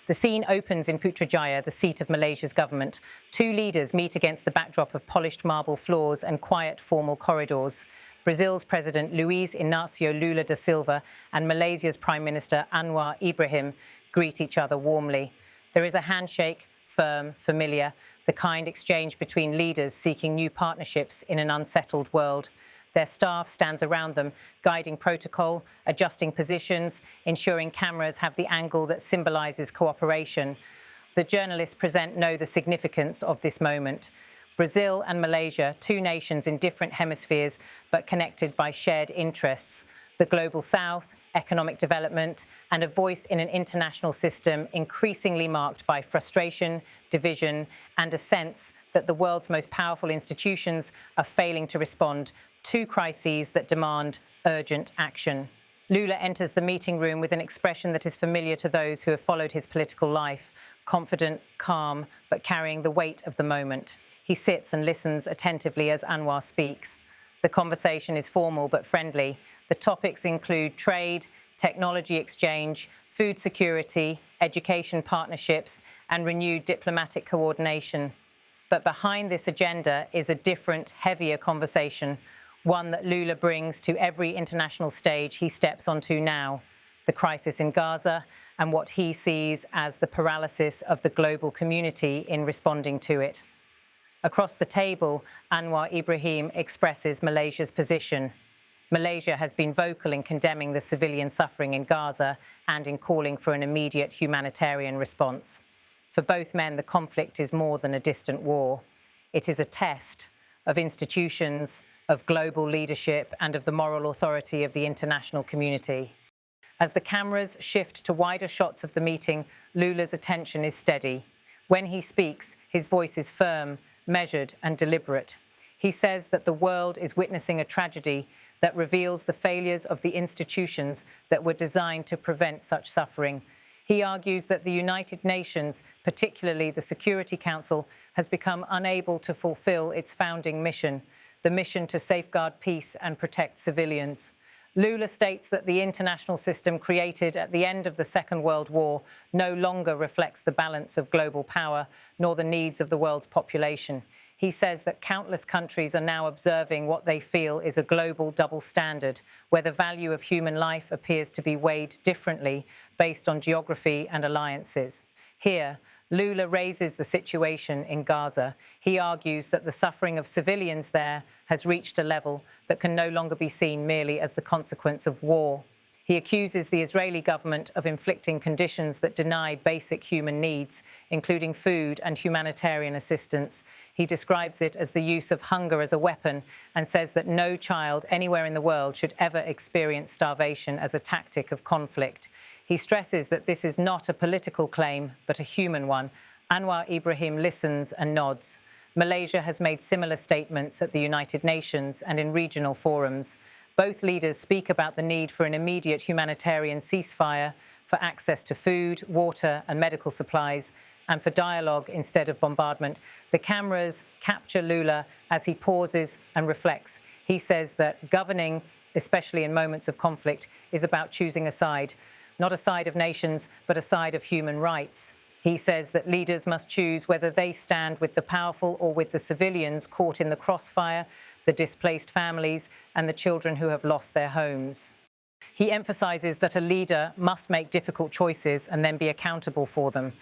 The scene opens in Putrajaya, the seat of Malaysia's government. Two leaders meet against the backdrop of polished marble floors and quiet, formal corridors. Brazil's President Luiz Inácio Lula da Silva and Malaysia's Prime Minister Anwar Ibrahim greet each other warmly. There is a handshake, firm, familiar, the kind exchanged between leaders seeking new partnerships in an unsettled world. Their staff stands around them, guiding protocol, adjusting positions, ensuring cameras have the angle that symbolizes cooperation. The journalists present know the significance of this moment. Brazil and Malaysia, two nations in different hemispheres, but connected by shared interests. The global south, economic development, and a voice in an international system increasingly marked by frustration, division, and a sense that the world's most powerful institutions are failing to respond to crises that demand urgent action. Lula enters the meeting room with an expression that is familiar to those who have followed his political life, confident, calm, but carrying the weight of the moment. He sits and listens attentively as Anwar speaks. The conversation is formal but friendly. The topics include trade, technology exchange, food security, education partnerships, and renewed diplomatic coordination. But behind this agenda is a different, heavier conversation, one that Lula brings to every international stage he steps onto now, the crisis in Gaza and what he sees as the paralysis of the global community in responding to it. Across the table, Anwar Ibrahim expresses Malaysia's position. Malaysia has been vocal in condemning the civilian suffering in Gaza and in calling for an immediate humanitarian response. For both men, the conflict is more than a distant war. It is a test of institutions, of global leadership, and of the moral authority of the international community. As the cameras shift to wider shots of the meeting, Lula's attention is steady. When he speaks, his voice is firm, measured, and deliberate. He says that the world is witnessing a tragedy that reveals the failures of the institutions that were designed to prevent such suffering. He argues that the United Nations, particularly the Security Council, has become unable to fulfill its founding mission, the mission to safeguard peace and protect civilians. Lula states that the international system created at the end of the Second World War no longer reflects the balance of global power nor the needs of the world's population. He says that countless countries are now observing what they feel is a global double standard, where the value of human life appears to be weighed differently based on geography and alliances. Here, Lula raises the situation in Gaza. He argues that the suffering of civilians there has reached a level that can no longer be seen merely as the consequence of war. He accuses the Israeli government of inflicting conditions that deny basic human needs, including food and humanitarian assistance. He describes it as the use of hunger as a weapon and says that no child anywhere in the world should ever experience starvation as a tactic of conflict. He stresses that this is not a political claim, but a human one. Anwar Ibrahim listens and nods. Malaysia has made similar statements at the United Nations and in regional forums. Both leaders speak about the need for an immediate humanitarian ceasefire, for access to food, water, and medical supplies, and for dialogue instead of bombardment. The cameras capture Lula as he pauses and reflects. He says that governing, especially in moments of conflict, is about choosing a side. Not a side of nations, but a side of human rights. He says that leaders must choose whether they stand with the powerful or with the civilians caught in the crossfire, the displaced families, and the children who have lost their homes. He emphasizes that a leader must make difficult choices and then be accountable for them.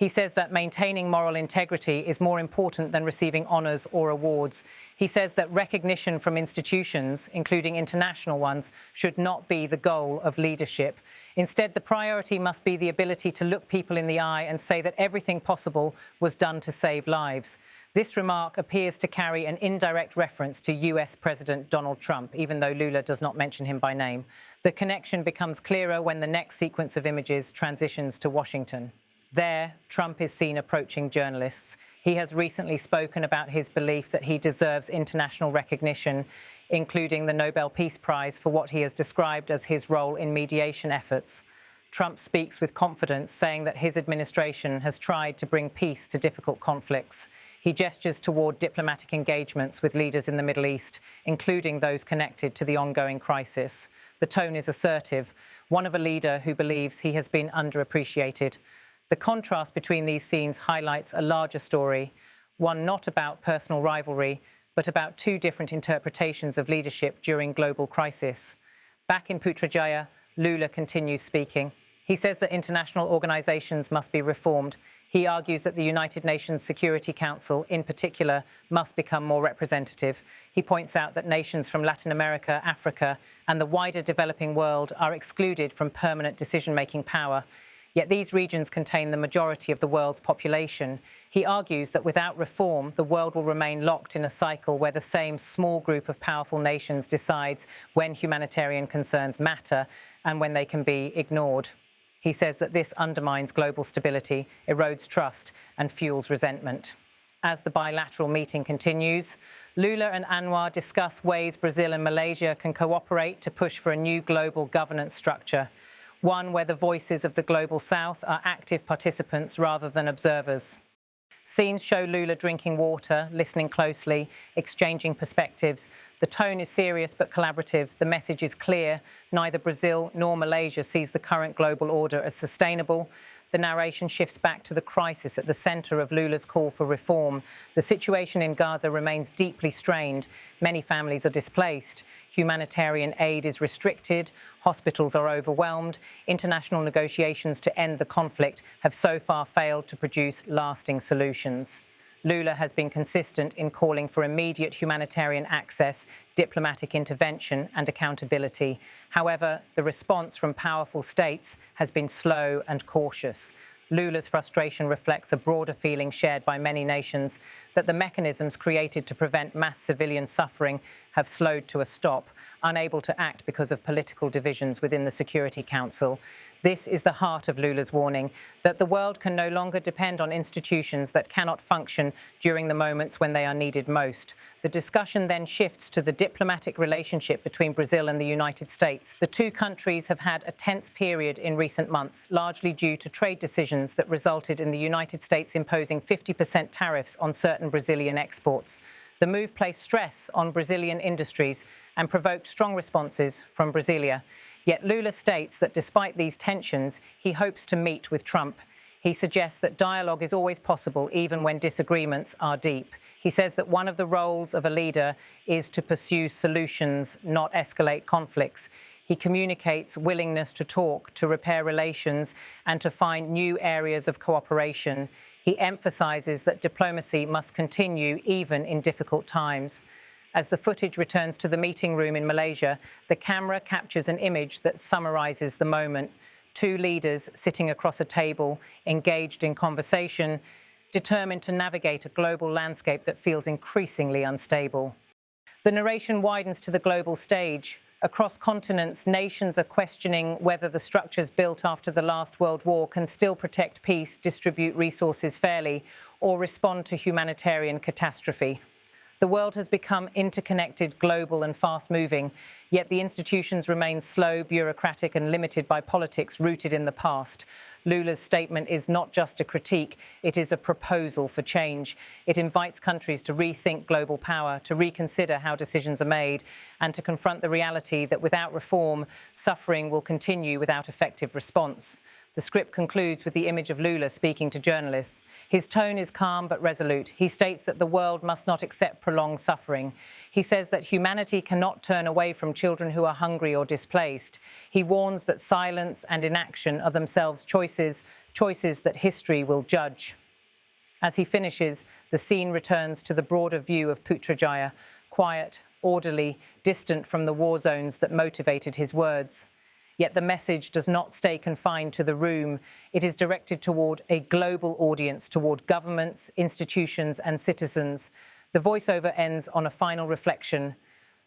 He says that maintaining moral integrity is more important than receiving honors or awards. He says that recognition from institutions, including international ones, should not be the goal of leadership. Instead, the priority must be the ability to look people in the eye and say that everything possible was done to save lives. This remark appears to carry an indirect reference to US President Donald Trump, even though Lula does not mention him by name. The connection becomes clearer when the next sequence of images transitions to Washington. There, Trump is seen approaching journalists. He has recently spoken about his belief that he deserves international recognition, including the Nobel Peace Prize for what he has described as his role in mediation efforts. Trump speaks with confidence, saying that his administration has tried to bring peace to difficult conflicts. He gestures toward diplomatic engagements with leaders in the Middle East, including those connected to the ongoing crisis. The tone is assertive, one of a leader who believes he has been underappreciated. The contrast between these scenes highlights a larger story, one not about personal rivalry, but about two different interpretations of leadership during global crisis. Back in Putrajaya, Lula continues speaking. He says that international organizations must be reformed. He argues that the United Nations Security Council, in particular, must become more representative. He points out that nations from Latin America, Africa, and the wider developing world are excluded from permanent decision-making power. Yet these regions contain the majority of the world's population. He argues that without reform, the world will remain locked in a cycle where the same small group of powerful nations decides when humanitarian concerns matter and when they can be ignored. He says that this undermines global stability, erodes trust, and fuels resentment. As the bilateral meeting continues, Lula and Anwar discuss ways Brazil and Malaysia can cooperate to push for a new global governance structure, one where the voices of the Global South are active participants rather than observers. Scenes show Lula drinking water, listening closely, exchanging perspectives. The tone is serious but collaborative. The message is clear. Neither Brazil nor Malaysia sees the current global order as sustainable. The narration shifts back to the crisis at the center of Lula's call for reform. The situation in Gaza remains deeply strained. Many families are displaced. Humanitarian aid is restricted. Hospitals are overwhelmed. International negotiations to end the conflict have so far failed to produce lasting solutions. Lula has been consistent in calling for immediate humanitarian access, diplomatic intervention and accountability. However, the response from powerful states has been slow and cautious. Lula's frustration reflects a broader feeling shared by many nations that the mechanisms created to prevent mass civilian suffering have slowed to a stop, unable to act because of political divisions within the Security Council. This is the heart of Lula's warning, that the world can no longer depend on institutions that cannot function during the moments when they are needed most. The discussion then shifts to the diplomatic relationship between Brazil and the United States. The two countries have had a tense period in recent months, largely due to trade decisions that resulted in the United States imposing 50% tariffs on certain Brazilian exports. The move placed stress on Brazilian industries and provoked strong responses from Brasilia. Yet Lula states that despite these tensions, he hopes to meet with Trump. He suggests that dialogue is always possible, even when disagreements are deep. He says that one of the roles of a leader is to pursue solutions, not escalate conflicts. He communicates willingness to talk, to repair relations, and to find new areas of cooperation. He emphasizes that diplomacy must continue even in difficult times. As the footage returns to the meeting room in Malaysia, the camera captures an image that summarizes the moment. Two leaders sitting across a table, engaged in conversation, determined to navigate a global landscape that feels increasingly unstable. The narration widens to the global stage. Across continents, nations are questioning whether the structures built after the last World War can still protect peace, distribute resources fairly, or respond to humanitarian catastrophe. The world has become interconnected, global and fast-moving, yet the institutions remain slow, bureaucratic and limited by politics rooted in the past. Lula's statement is not just a critique, it is a proposal for change. It invites countries to rethink global power, to reconsider how decisions are made, and to confront the reality that without reform, suffering will continue without effective response. The script concludes with the image of Lula speaking to journalists. His tone is calm but resolute. He states that the world must not accept prolonged suffering. He says that humanity cannot turn away from children who are hungry or displaced. He warns that silence and inaction are themselves choices that history will judge. As he finishes, the scene returns to the broader view of Putrajaya, quiet, orderly, distant from the war zones that motivated his words. Yet the message does not stay confined to the room. It is directed toward a global audience, toward governments, institutions, and citizens. The voiceover ends on a final reflection.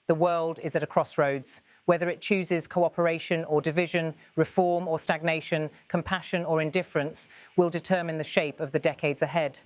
The world is at a crossroads. Whether it chooses cooperation or division, reform or stagnation, compassion or indifference, will determine the shape of the decades ahead.